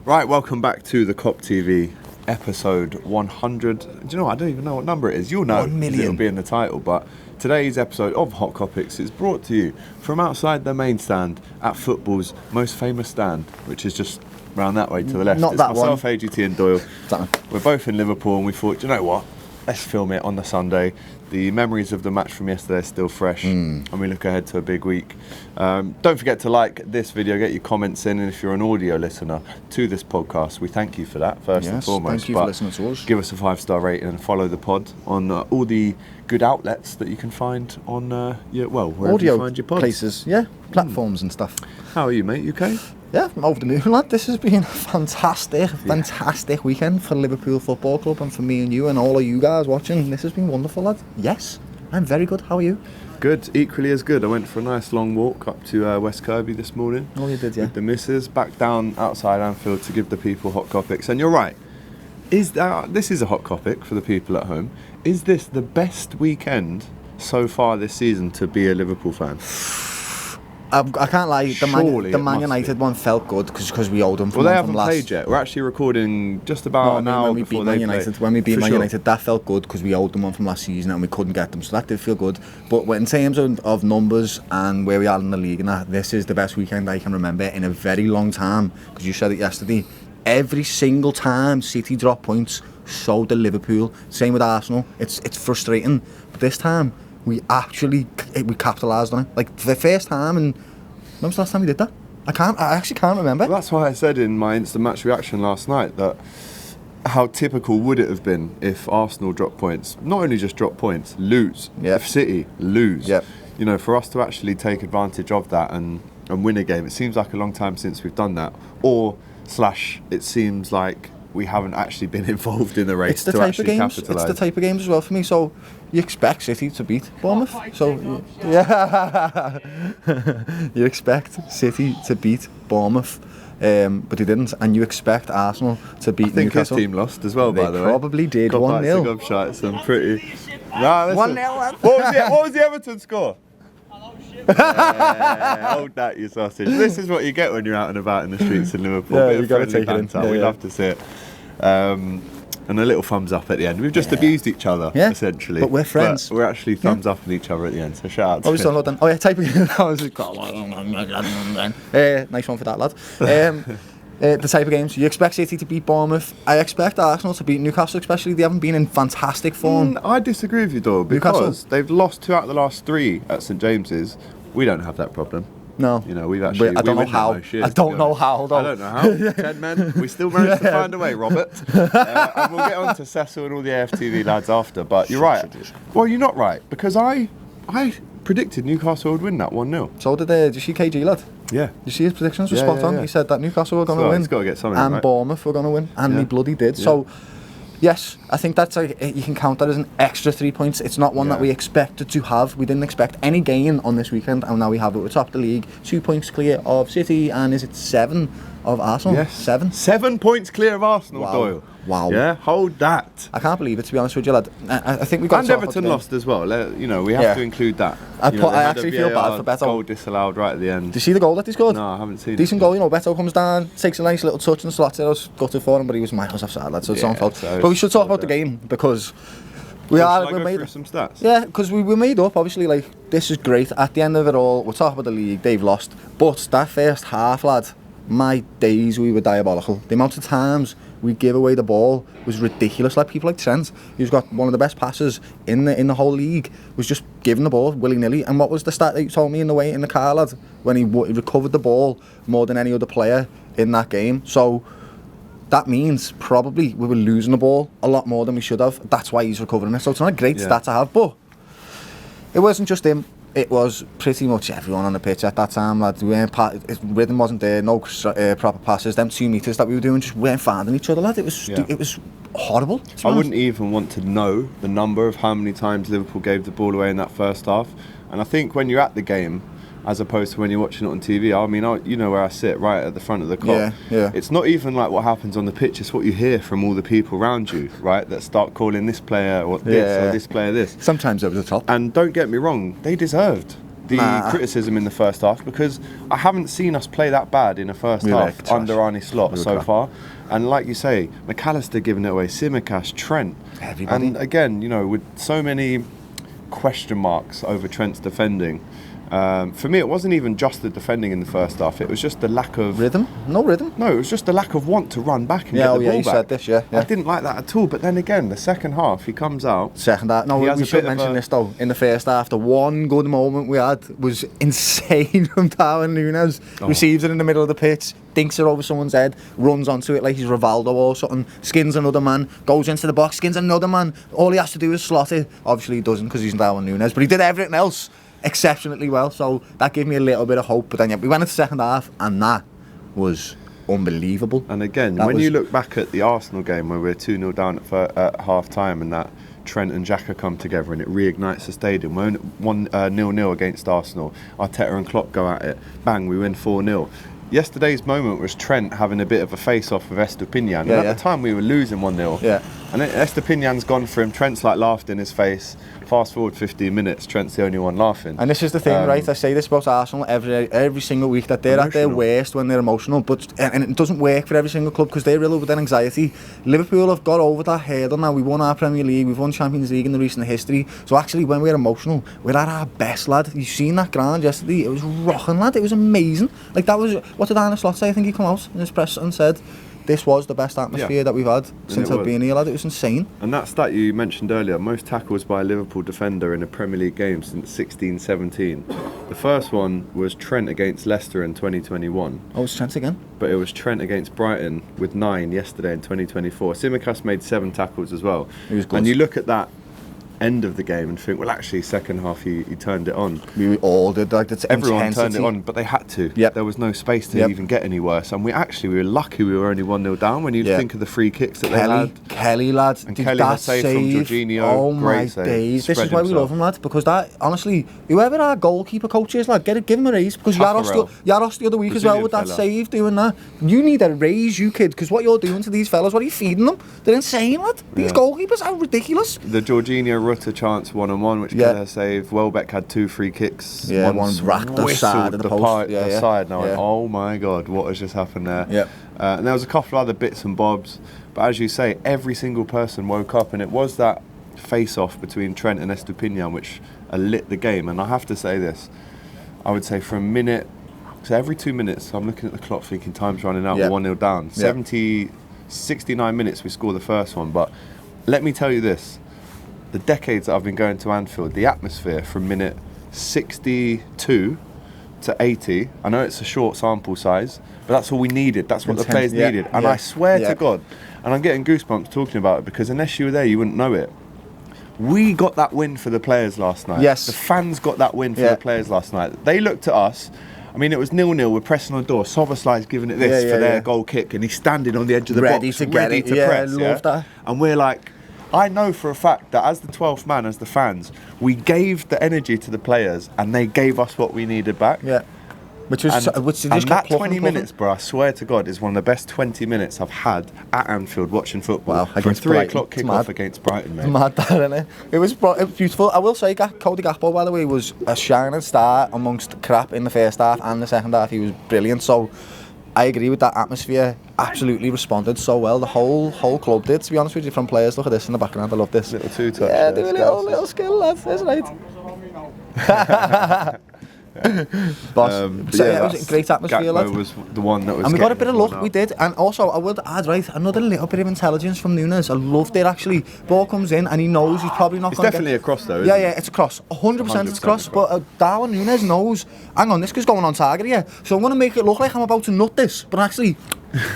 Right, welcome back to the Kop TV episode 100. Do you know what? I don't even know what number it is. You'll know. 1 million. It'll be in the title. But today's episode of Hot Kopics is brought to you from outside the main stand at football's most famous stand, which is just round that way to the left. Not it's that myself, one. AGT and Doyle. That one. We're both in Liverpool and we thought, do you know what? Let's film it on the Sunday. The memories of the match from yesterday are still fresh and we look ahead to a big week. Don't forget to like this video, get your comments in, and if you're an audio listener to this podcast, we thank you for that first and foremost. Thank you for listening to us. Give us a 5-star rating and follow the pod on all the good outlets that you can find on, wherever Audio you find your pods. places, platforms and stuff. How are you, mate? You okay? Yeah, I'm over the moon, lad. This has been a fantastic weekend for Liverpool Football Club and for me and you and all of you guys watching. This has been wonderful, lad. Yes, I'm very good. How are you? Good, equally as good. I went for a nice long walk up to West Kirby this morning. Oh, you did, yeah. With the missus, back down outside Anfield to give the people hot Kopics. And you're right, this is a hot Kopic for the people at home. Is this the best weekend so far this season to be a Liverpool fan? I can't lie, the Man must United be. one felt good because we owed them from Well, they one from haven't last. played yet. We're actually recording just about an hour before they played. When we beat For Man sure. United, that felt good because we owed them one from last season and we couldn't get them, so that did feel good. But in terms of numbers and where we are in the league and that, this is the best weekend I can remember in a very long time, because you said it yesterday. Every single time City drop points, so did Liverpool. Same with Arsenal. It's frustrating, but this time we capitalised on it. Like for the first time, and when was the last time we did that? I actually can't remember. Well, that's why I said in my instant match reaction last night that how typical would it have been if Arsenal dropped points? Not only just drop points, lose. Yep. If City lose. Yep. You know, for us to actually take advantage of that and win a game, it seems like a long time since we've done that. It seems like we haven't actually been involved in the race to actually capitalise. It's the type of games as well for me. So you expect City to beat Bournemouth. So yeah, you expect City to beat Bournemouth, but they didn't. And you expect Arsenal to beat Newcastle. I think his team lost as well, by the way. They probably did. 1-0. Shots and pretty. Nah, 1-0. What was the Everton score? Yeah, hold that, you sausage. This is what you get when you're out and about in the streets in Liverpool. Yeah, Bit you of got to friendly take it in. banter. We love to see it. And a little thumbs up at the end. We've just abused each other, essentially. But we're friends. But we're actually thumbs up at each other at the end, so shout out to Oh, him. then. Oh yeah, type again. I was like, nice one for that, lad. The type of games you expect City to beat Bournemouth. I expect Arsenal to beat Newcastle, especially. They haven't been in fantastic form. I disagree with you, Doyle, because they've lost 2 out of the last 3 at St James's. We don't have that problem. No, you know, we've actually. I don't know how. I don't know how. I don't know how. 10 men. We still managed to find a way, Robert. And we'll get on to Cecil and all the AFTV lads after. But you're right. Well, you're not right, because I predicted Newcastle would win that 1-0. So did you see KG, lad? Yeah. Did you see his predictions were spot on? He said that Newcastle were going to win. He's got to get something and right. Bournemouth were going to win, and he bloody did. Yeah. So. Yes, I think that's you can count that as an extra 3 points. It's not one that we expected to have. We didn't expect any gain on this weekend, and now we have it. We're top of the league, 2 points clear of City, and is it 7 of Arsenal? Yes. 7 points clear of Arsenal, wow. Doyle. Wow. Yeah, hold that. I can't believe it, to be honest with you, lad. I think we got. And Everton lost as well. You know, we have to include that. I actually feel bad for Beto. Goal disallowed right at the end. Did you see the goal that he scored? No, I haven't seen it. Decent goal, you know. Beto comes down, takes a nice little touch and slots it. I was gutted for him, but he was miles offside, lad. So it's on fault. But we should talk about the game because we're made through some stats. Yeah, because we were made up. Obviously, like this is great. At the end of it all, we're talking about the league. They've lost, but that first half, lad. My days, we were diabolical. The amount of times we give away the ball was ridiculous. Like people like Trent, who's got one of the best passes in the whole league, was just giving the ball willy-nilly. And what was the stat that you told me in the car, lad? When he recovered the ball more than any other player in that game. So that means probably we were losing the ball a lot more than we should have. That's why he's recovering it. So it's not a great stat to have, but it wasn't just him. It was pretty much everyone on the pitch at that time, lads. Rhythm wasn't there, no proper passes. Them 2 metres that we were doing just weren't finding each other, lad. It was horrible. I wouldn't even want to know the number of how many times Liverpool gave the ball away in that first half. And I think when you're at the game, as opposed to when you're watching it on TV. I mean, you know where I sit, right at the front of the Kop. Yeah. It's not even like what happens on the pitch, it's what you hear from all the people around you, right, that start calling this player or this or this player this. Sometimes over the top. And don't get me wrong, they deserved the criticism in the first half, because I haven't seen us play that bad in the first half under Arne Slot so far. And like you say, McAllister giving it away, Tsimikas, Trent. Everybody. And again, you know, with so many question marks over Trent's defending, for me, it wasn't even just the defending in the first half. It was just the lack of rhythm. No rhythm. No, it was just the lack of want to run back and get the ball back. You said this, yeah. I didn't like that at all. But then again, the second half, he comes out. Second half. No, we should mention this though. In the first half, the one good moment we had was insane from Darwin Núñez. Receives it in the middle of the pitch, dinks it over someone's head, runs onto it like he's Rivaldo or something, skins another man, goes into the box, skins another man. All he has to do is slot it. Obviously, he doesn't because he's Darwin Núñez, but he did everything else exceptionally well, so that gave me a little bit of hope. But then we went into the second half and that was unbelievable. And again, when you look back at the Arsenal game where we're 2-0 down at half time and that Trent and Xhaka come together and it reignites the stadium, we're 1-0 against Arsenal, Arteta and Klopp go at it, bang, we win 4-0. Yesterday's moment was Trent having a bit of a face-off with Estupinian, and at the time we were losing 1-0. And then Estupinian's gone for him, Trent's like laughed in his face. Fast forward 15 minutes, Trent's the only one laughing. And this is the thing, right? I say this about Arsenal every single week, that they're at their worst when they're emotional, but and it doesn't work for every single club because they're riddled with their anxiety. Liverpool have got over that hurdle now. We won our Premier League, we've won Champions League in the recent history. So actually, when we're emotional, we're at our best, lad. You've seen that ground yesterday. It was rocking, lad. It was amazing. Like that was, what did Arne Slot say? I think he came out in his press and said, this was the best atmosphere that we've had since I've been here, lad. It was insane. And that stat you mentioned earlier, most tackles by a Liverpool defender in a Premier League game since 16-17. The first one was Trent against Leicester in 2021. Oh, it's Trent again? But it was Trent against Brighton with 9 yesterday in 2024. Tsimikas made 7 tackles as well. He was good. And you look at that end of the game and think, well, actually, second half he turned it on. We all did. Like that's everyone intensity. Turned it on, but they had to. There was no space to even get any worse. And we were lucky. We were only 1-0 down. When you think of the free kicks that they had, Kelly, lads, and Kelly had save from Jorginho. Oh my days! This is why we love him, lad. Because that, honestly, whoever our goalkeeper coach is, lad, give him a raise. Because Yaros the other week as well with that save, doing that. You need a raise, you kid. Because what you're doing to these fellas, what are you feeding them? They're insane, lad. These goalkeepers are ridiculous. The Jorginho Rutter chance 1-on-1, which Keller saved. Welbeck had 2 free kicks. One racked the side of the post. Side. And I went, oh my God, what has just happened there? And there was a couple of other bits and bobs. But as you say, every single person woke up, and it was that face-off between Trent and Estupinian which lit the game. And I have to say this, I would say for a minute, so every 2 minutes, I'm looking at the clock thinking time's running out, we're 1-0 down. 69 minutes we score the first one. But let me tell you this, the decades that I've been going to Anfield, the atmosphere from minute 62 to 80, I know it's a short sample size, but that's all we needed. That's what the players needed. And I swear to God, and I'm getting goosebumps talking about it, because unless you were there, you wouldn't know it. We got that win for the players last night. Yes. The fans got that win for the players last night. They looked at us. I mean, it was 0-0. We're pressing on the door. Soboslai's giving it this for their goal kick, and he's standing on the edge of the box, ready to press. I love that. And we're like, I know for a fact that as the 12th man, as the fans, we gave the energy to the players, and they gave us what we needed back. Which was and that 20 minutes, bro, I swear to God, is one of the best 20 minutes I've had at Anfield watching football. Wow, for a 3 o'clock kickoff against Brighton, mate. Mad, that, isn't it? It was beautiful. I will say, Cody Gakpo, by the way, was a shining star amongst crap in the first half and the second half. He was brilliant. So I agree with that. Atmosphere absolutely responded so well. The whole club did, to be honest with you, from players. Look at this in the background. I love this. Little two-touch. Yeah, do a little skill, lads. That's right. Boss. So it was a great atmosphere, lad. Was the one that was, and we got a bit of luck, we did. And also, I would add, right, another little bit of intelligence from Núñez. I loved it, actually. Ball comes in and he knows he's probably not going to get... It's definitely a cross, though, isn't it? Yeah, it's a cross. 100% it's a cross. But Darwin Núñez knows, hang on, this guy's going on target here, so I'm going to make it look like I'm about to nut this, but actually...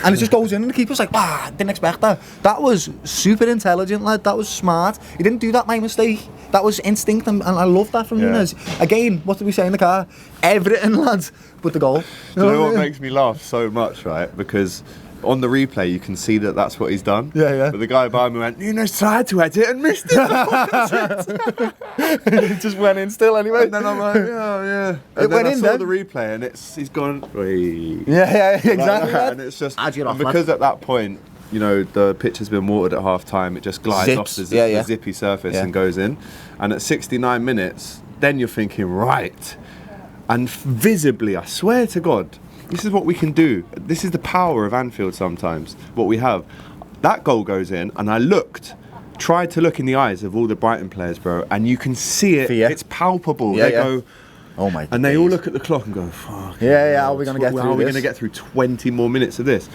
and it just goes in and the keeper's like, didn't expect that. That was super intelligent, lad. That was smart. He didn't do that by mistake. That was instinct, and I love that from Núñez. Again, what did we say in the car? Everything, lads, but the goal. Do you know what makes me laugh so much, right? Because on the replay, you can see that that's what he's done. Yeah. But the guy behind me went, Núñez tried to head it and missed it. He just went in still anyway. And then I'm like, yeah. And then I saw the replay and he's gone, Yeah, exactly. Like and it's just, and because at that point, you know, the pitch has been watered at half time, it just glides off the zippy surface and goes in. And at 69 minutes, then you're thinking, right, And visibly, I swear to God, this is what we can do. This is the power of Anfield sometimes, what we have. That goal goes in, and I tried to look in the eyes of all the Brighton players, bro, and you can see it. Fear. It's palpable. Yeah, they go, oh my. and they all look at the clock and go, fuck. Yeah. How are we going to get through this? How are we going to get through 20 more minutes of this?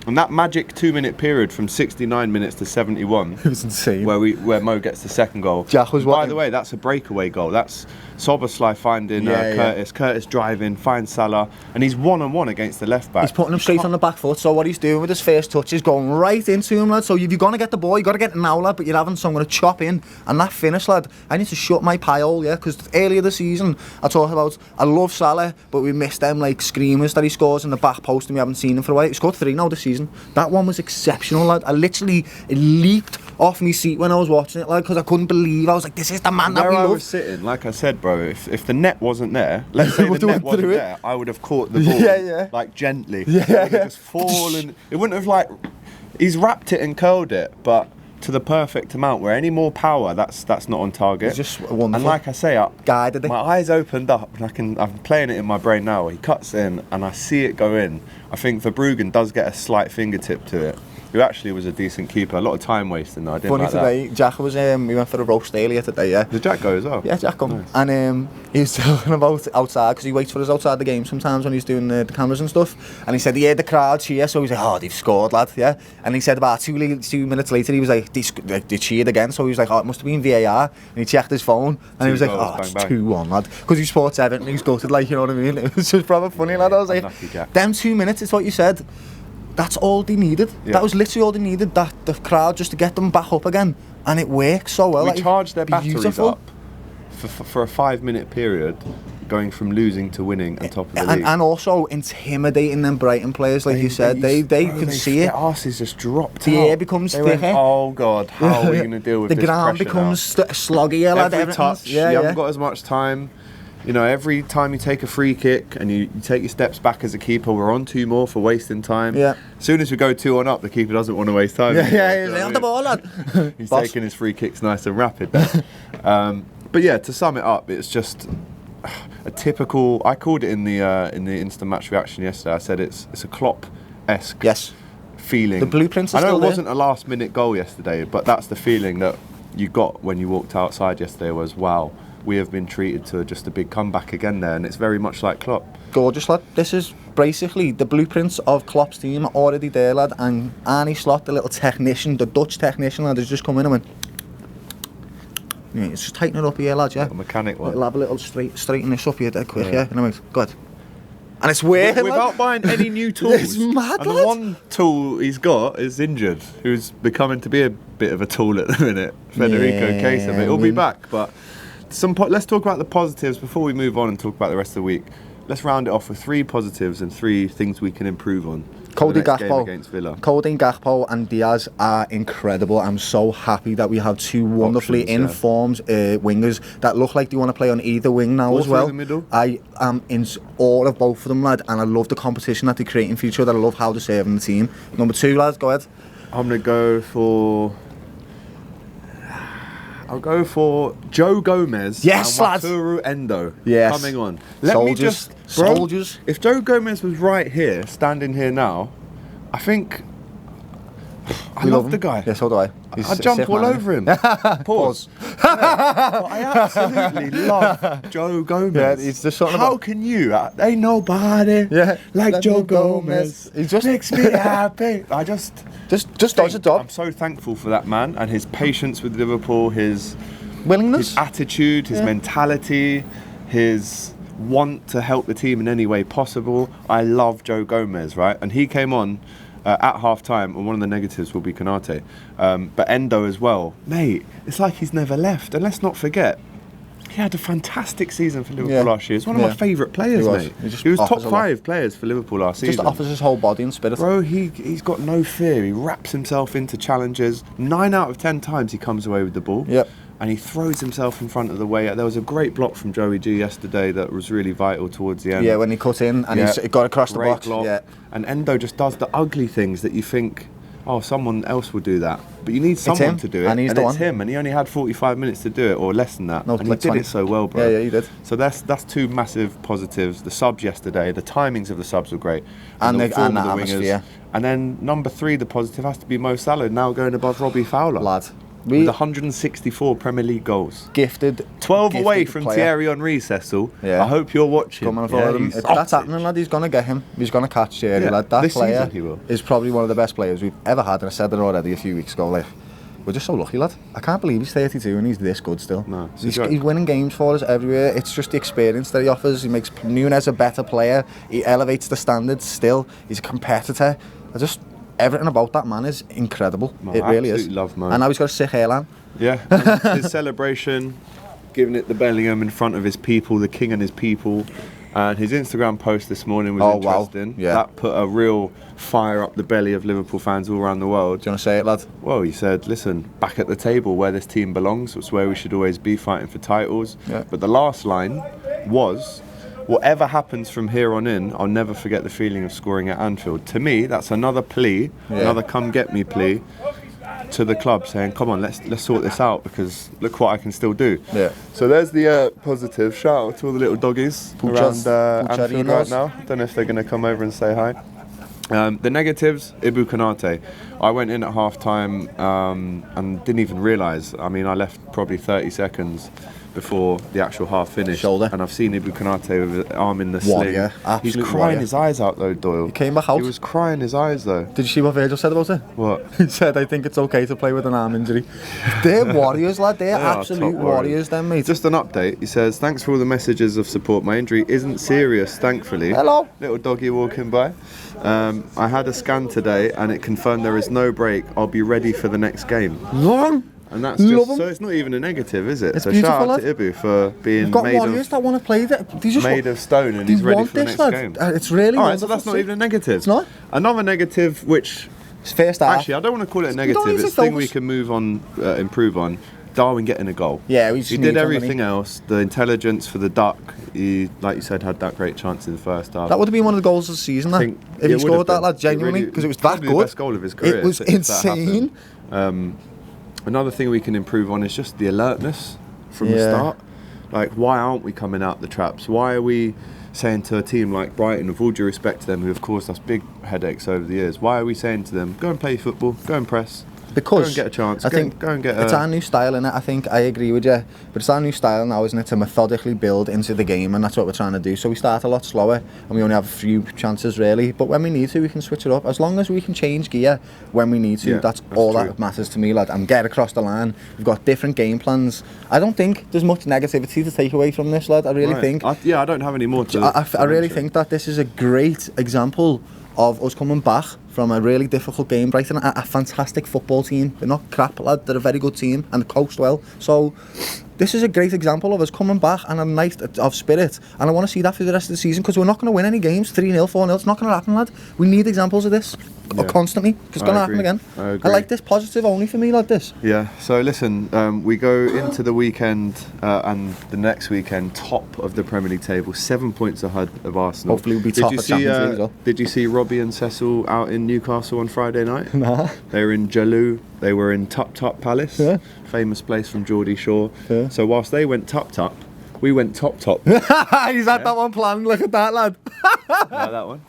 And that magic 2-minute period from 69 minutes to 71, It was insane. where Mo gets the second goal. Jack was By the way, that's a breakaway goal. That's Szoboszlai finding Curtis. Curtis driving, finds Salah, and he's 1-on-1 against the left back. He's putting him straight on the back foot. So what he's doing with his first touch is going right into him, lad. So if you're gonna get the ball, you gotta get it now, lad. But you haven't, so I'm gonna chop in. And that finish, lad, I need to shut my pie hole, yeah. Because earlier this season, I talked about I love Salah, but we missed them like screamers that he scores in the back post, and we haven't seen him for a while. He scored 3 now this season. That one was exceptional, lad. I literally leaped off my seat when I was watching it, lad, because I couldn't believe. I was like, this is the man that we love. Where I was sitting, like I said, bro, if the net wasn't there, let's say the net wasn't there, I would have caught the ball, like gently. It would have just fallen. It wouldn't have like. He's wrapped it and curled it, but to the perfect amount. Where any more power, that's not on target. It's just wonderful. And like I say, guided it. My eyes opened up, and I'm playing it in my brain now. He cuts in, and I see it go in. I think Verbruggen does get a slight fingertip to it. Who actually was a decent keeper. A lot of time wasting though. I didn't Funny like today, that. Jack was we went for a roast earlier today, yeah. Did Jack go as well? Yeah, Jack come. Nice. And he was talking about outside, because he waits for us outside the game sometimes when he's doing the cameras and stuff. And he said he heard the crowd cheer, so he was like, oh, they've scored, lad, yeah. And he said about 2 minutes later, he was like, they cheered again. So he was like, oh, it must have been VAR. And he checked his phone, and he was like, oh, it's 2-1, lad. Because he supports Everton, he's gutted, like, you know what I mean? It was just probably funny, lad. I was like, them 2 minutes, it's what you said. That's all they needed. Yeah. That was literally all they needed, that the crowd, just to get them back up again. And it worked so well. We like, charged their batteries beautiful. up for a 5-minute period, going from losing to winning and top of the league. And also intimidating them Brighton players, like you said. They could see it. Their arses just dropped the out. air becomes thicker. Went, oh God, how are we going to deal with the this ground pressure becomes now? sloggier. Every touch, you haven't got as much time. You know, every time you take a free kick and you take your steps back as a keeper, we're on 2 more for wasting time. Yeah. As soon as we go 2-1 up, the keeper doesn't want to waste time. He's like, on the ball, lad. He's taking his free kicks nice and rapid there. But yeah, to sum it up, it's just a typical. I called it in the instant match reaction yesterday. I said it's a Klopp-esque feeling. The blueprints are I know still it there. wasn't a last-minute goal yesterday, but that's the feeling that you got when you walked outside yesterday. Was wow. We have been treated to just a big comeback again there, and it's very much like Klopp. Gorgeous, lad. This is basically the blueprints of Klopp's team are already there, lad. And Arnie Slot, the little technician, the Dutch technician, lad, has just come in and went. Yeah, it's just tighten it up here, lad. Yeah. Little mechanic one. It'll have a little straighten this up here dead quick. Yeah. Anyway, good. And it's working, without buying any new tools. It's mad, and the one tool he's got is injured, who's becoming to be a bit of a tool at the minute. Federico Chiesa, but he'll be back. But let's talk about the positives before we move on and talk about the rest of the week. Let's round it off with 3 positives and 3 things we can improve on. Cody Gakpo and Diaz are incredible. I'm so happy that we have 2 wonderfully informed wingers that look like they want to play on either wing now as well. The middle. I am in all of both of them, lad, and I love the competition that they're creating for each other. I love how they're serving the team. Number 2, lads, go ahead. I'm going to go for... I'll go for Joe Gomez and Wataru Endo coming on. Soldiers. If Joe Gomez was right here, standing here now, I think I love the guy. Yes, so do I. I'd jump all over him. Pause. I absolutely love Joe Gomez. Yeah, it's just something How can you? Ain't nobody like Joe Gomez. He just makes me happy. I just does a job. I'm so thankful for that man and his patience with Liverpool, his willingness, his attitude, his mentality, his want to help the team in any way possible. I love Joe Gomez, right? And he came on at half time, and one of the negatives will be Konate. But Endo as well. Mate, it's like he's never left. And let's not forget, he had a fantastic season for Liverpool last year. He's one of my favourite players, mate. He was top 5 players for Liverpool last season. Just offers his whole body and spirit. Bro, he's got no fear. He wraps himself into challenges. 9 out of 10 times he comes away with the ball. Yep. And he throws himself in front of the way. There was a great block from Joey G yesterday that was really vital towards the end. Yeah, when he cut in and he got across the box. Yeah. And Endo just does the ugly things that you think, oh, someone else will do that. But you need someone to do it, and he's the it's one. him, and he only had 45 minutes to do it, or less than that. No, and he like did 20. it so well, bro. Yeah, he did. So that's two massive positives. The subs yesterday, the timings of the subs were great. And the form of atmosphere. And then number 3, the positive has to be Mo Salah, now going above Robbie Fowler. Lad. With 164 Premier League goals. Gifted. 12 away gifted from player. Thierry Henry, Cecil. Yeah. I hope you're watching. Coming for him. That's happening, lad. He's going to get him. He's going to catch Thierry, Yeah, lad. That this player season he will. is probably one of the best players we've ever had, and I said it already a few weeks ago. Like, we're just so lucky, lad. I can't believe he's 32 and he's this good still. No, he's winning games for us everywhere. It's just the experience that he offers. He makes Nunes a better player. He elevates the standards still. He's a competitor. Everything about that man is incredible. No, it really is. Love Mo. And now he's got a sick hairline. Yeah, and his celebration, giving it the Bellingham in front of his people, the king and his people. And his Instagram post this morning was interesting. Wow. Yeah. That put a real fire up the belly of Liverpool fans all around the world. Do you want to say it, lad? Well, he said, listen, back at the table where this team belongs, it's where we should always be, fighting for titles. Yeah. But the last line was, whatever happens from here on in, I'll never forget the feeling of scoring at Anfield. To me, that's another plea, another come get me plea to the club, saying, come on, let's sort this out, because look what I can still do. Yeah. So there's the positive. Shout out to all the little doggies around Anfield right now. Don't know if they're going to come over and say hi. The negatives, Ibu Konate. I went in at half time and didn't even realise. I mean, I left probably 30 seconds before the actual half finished. Shoulder. And I've seen Ibu Konate with his arm in the sling. Warrior. He's Absolute crying warrior. his eyes out though, Doyle. He came back out. He was crying his eyes though. Did you see what Virgil said about it? What? He said, I think it's okay to play with an arm injury. They're warriors, lad. They're They are absolute top warriors, then, mate. Just an update. He says, thanks for all the messages of support. My injury isn't serious, thankfully. Hello. Little doggy walking by. I had a scan today and it confirmed there is no break. I'll be ready for the next game. Long. And that's Love just, 'em. so it's not even a negative, is it? It's so beautiful, shout out lad. to Ibu for being You've got made warriors that want to play that. made of stone and he's ready for the next game. It's really Alright, so wonderful that's to not see. even a negative. It's not? Another negative, which It's fair start. actually I don't want to call it a don't negative, need to it's a thing focus. we can move on, improve on. Darwin getting a goal. Yeah, he did everything else. The intelligence for the duck. He, like you said, had that great chance in the first half. That would have been one of the goals of the season, I that. think If he it would scored have that, been. lad, genuinely, because it was that probably good. the best goal of his career. It was if that insane. happened. Another thing we can improve on is just the alertness from the Yeah. start. Like, why aren't we coming out the traps? Why are we saying to a team like Brighton, with all due respect to them, who have caused us big headaches over the years, why are we saying to them, go and play football, go and press? Go Because and get a chance. I Go think and get it's our new style, innit? I think I agree with you, but it's our new style now, isn't it, to methodically build into the game, and that's what we're trying to do. So we start a lot slower, and we only have a few chances really. But when we need to, we can switch it up. As long as we can change gear when we need to, Yeah, that's that's all true. that matters to me, lad. And get across the line. We've got different game plans. I don't think there's much negativity to take away from this, lad. I really think. I don't have any more to. I really think that this is a great example of us coming back from a really difficult game. Brighton are a fantastic football team. They're not crap, lad. They're a very good team and they coast well. So this is a great example of us coming back and a night of spirit. And I want to see that for the rest of the season, because we're not going to win any games 3-0, 4-0. It's not going to happen, lad. We need examples of this constantly, because it's going to happen again. I agree. I like this positive only for me, like this. Yeah, so listen, we go into the weekend and the next weekend top of the Premier League table, 7 points ahead of Arsenal. Hopefully we'll be top of Champions League as well. Did you see Robbie and Cecil out in Newcastle on Friday night? Nah. They were in Jalou, they were in Tup Tup Palace, famous place from Geordie Shore. Yeah. So whilst they went Tup Tup, we went Top Top. He's had that one planned. Look at that, lad. Like that one.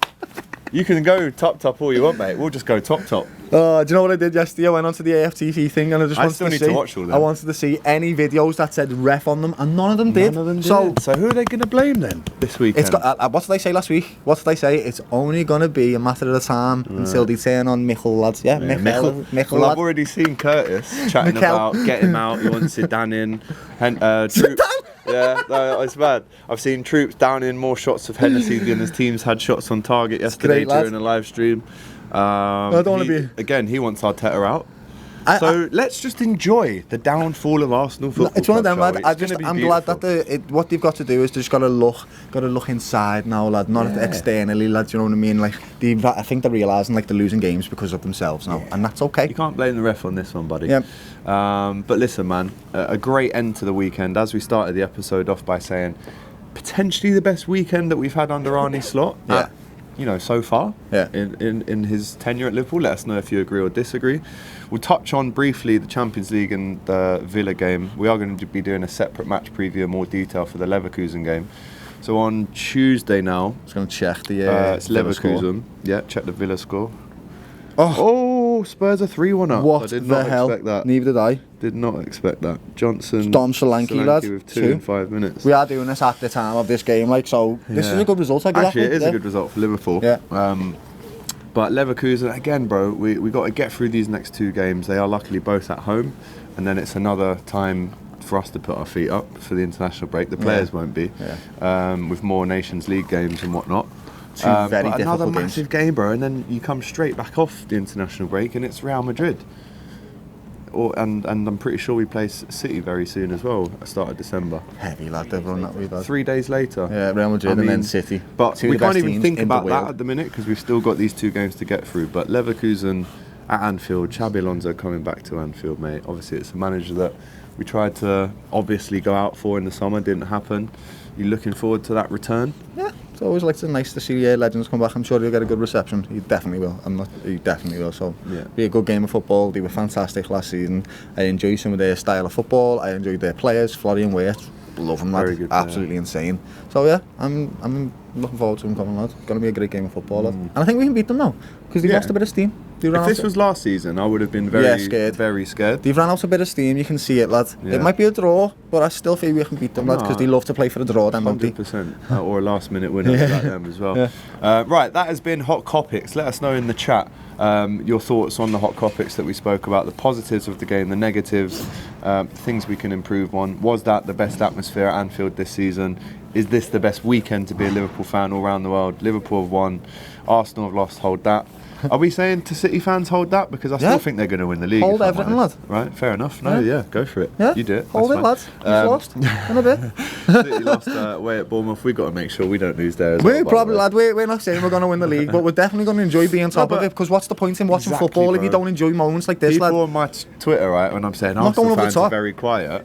You can go Top Top all you want, mate. We'll just go Top Top. Oh, do you know what I did yesterday? I went onto the AFTV thing and I just wanted still to need see. to watch all them. I wanted to see any videos that said ref on them, and none of them did. So who are they going to blame then this weekend? it's got. What did they say last week? What did they say? It's only going to be a matter of time until they turn on Michel, lads. Yeah, Michel. Well, I've already seen Curtis chatting Mikel. about get him out. He wants Zidane in. Troops. Yeah, no, it's bad. I've seen Troops down in more shots of Hennessy than his team's had shots on target yesterday great, lad. during a live stream. I don't want to be. Again, he wants Arteta out. So let's just enjoy the downfall of Arsenal football. It's one of them, club, lad. shall we? It's I'm gonna be glad that beautiful. what they've got to do is they just got to look inside now, lad. Not externally, lad. Do you know what I mean? Like I think they're realising like they're losing games because of themselves now, and that's okay. You can't blame the ref on this one, buddy. Yeah. But listen, man, a great end to the weekend. As we started the episode off by saying, potentially the best weekend that we've had under Arne Slot. Yeah. so far Yeah. in his tenure at Liverpool. Let us know if you agree or disagree. We'll touch on briefly the Champions League and the Villa game. We are going to be doing a separate match preview in more detail for the Leverkusen game. So on Tuesday now, Just going to check the it's Villa score. Leverkusen. Yeah, check the Villa score. Oh, Spurs are 3-1 up. what I did the not hell? expect that. Neither did I. Did not expect that. Johnson. Dom Solanke, lad. with 2 in 5 minutes. We are doing this at the time of this game, so this is a good result. Actually, it is a good result for Liverpool. Yeah. But Leverkusen, again, bro, we got to get through these next 2 games. They are luckily both at home, and then it's another time for us to put our feet up for the international break. The players won't be, with more Nations League games and whatnot. Very but difficult another games. massive game, bro, and then you come straight back off the international break, and it's Real Madrid. And I'm pretty sure we play City very soon as well, at the start of December. Heavy, lad, they've run that way bad. 3 days later. Yeah, Real Madrid and then City. But Two we of the can't best even teams think in the about that world. at the minute because we've still got these 2 games to get through. But Leverkusen at Anfield, Xabi Alonso coming back to Anfield, mate. Obviously, it's a manager that we tried to obviously go out for in the summer. Didn't happen. You looking forward to that return? Yeah, it's always nice to see legends come back. I'm sure he'll get a good reception. He definitely will. He definitely will. So, be a good game of football. They were fantastic last season. I enjoy some of their style of football. I enjoyed their players. Florian Wirtz, love him, lad. Very good player. Absolutely insane. So yeah, I'm looking forward to him coming, lad. It's going to be a great game of football, lad. And I think we can beat them now because they lost a bit of steam. If this was last season, I would have been very scared. Very scared. They've ran out a bit of steam, you can see it, lad. Yeah. It might be a draw, but I still feel we can beat them, lad, because they love to play for a draw, then, don't they? 100%. Or a last minute winner like them as well. Right, that has been Hot Kopics. Let us know in the chat your thoughts on the Hot Kopics that we spoke about, the positives of the game, the negatives, things we can improve on. Was that the best atmosphere at Anfield this season? Is this the best weekend to be a Liverpool fan all around the world? Liverpool have won, Arsenal have lost, hold that. Are we saying to City fans hold that? Because I still think they're going to win the league. Hold Everton, lad. Right, fair enough. No, go for it. Yeah. You do it. Hold it, lads. You've lost. In a bit. City lost away at Bournemouth. We've got to make sure we don't lose there as well. We're not saying we're going to win the league, but we're definitely going to enjoy being top of it, because what's the point in watching football if you don't enjoy moments like this, People lad? on my Twitter, right, when I'm saying Arsenal fans are very quiet,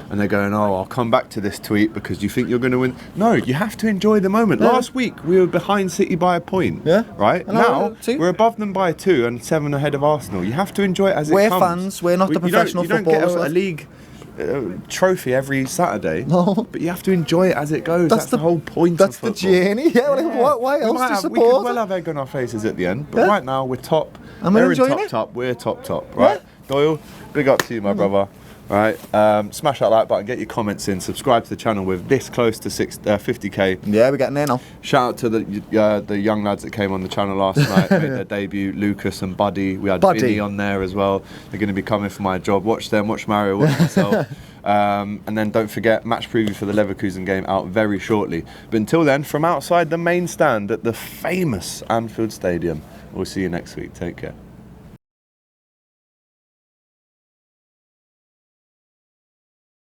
and they're going, I'll come back to this tweet because you think you're going to win. No, you have to enjoy the moment. Last week, we were behind City by a point. Yeah. Right? And now, we're above them by 2 and 7 ahead of Arsenal. You have to enjoy it as it comes. We're fans. We're not the professional footballers. You don't get a league trophy every Saturday. No. But you have to enjoy it as it goes. That's the whole point of football. That's the journey. Yeah, why else to support? We could well have egg on our faces at the end. But right now, we're top. And we're enjoying it. Top. We're top. Right? Doyle, big up to you, my brother. Right, smash that like button, get your comments in, subscribe to the channel. We're this close to 50k. Yeah, we're getting there now. Shout out to the young lads that came on the channel last night, made their debut, Lucas and Buddy. We had Vinny on there as well. They're going to be coming for my job. Watch them, watch Mario, watch myself. And then don't forget, match preview for the Leverkusen game out very shortly. But until then, from outside the main stand at the famous Anfield Stadium, we'll see you next week. Take care.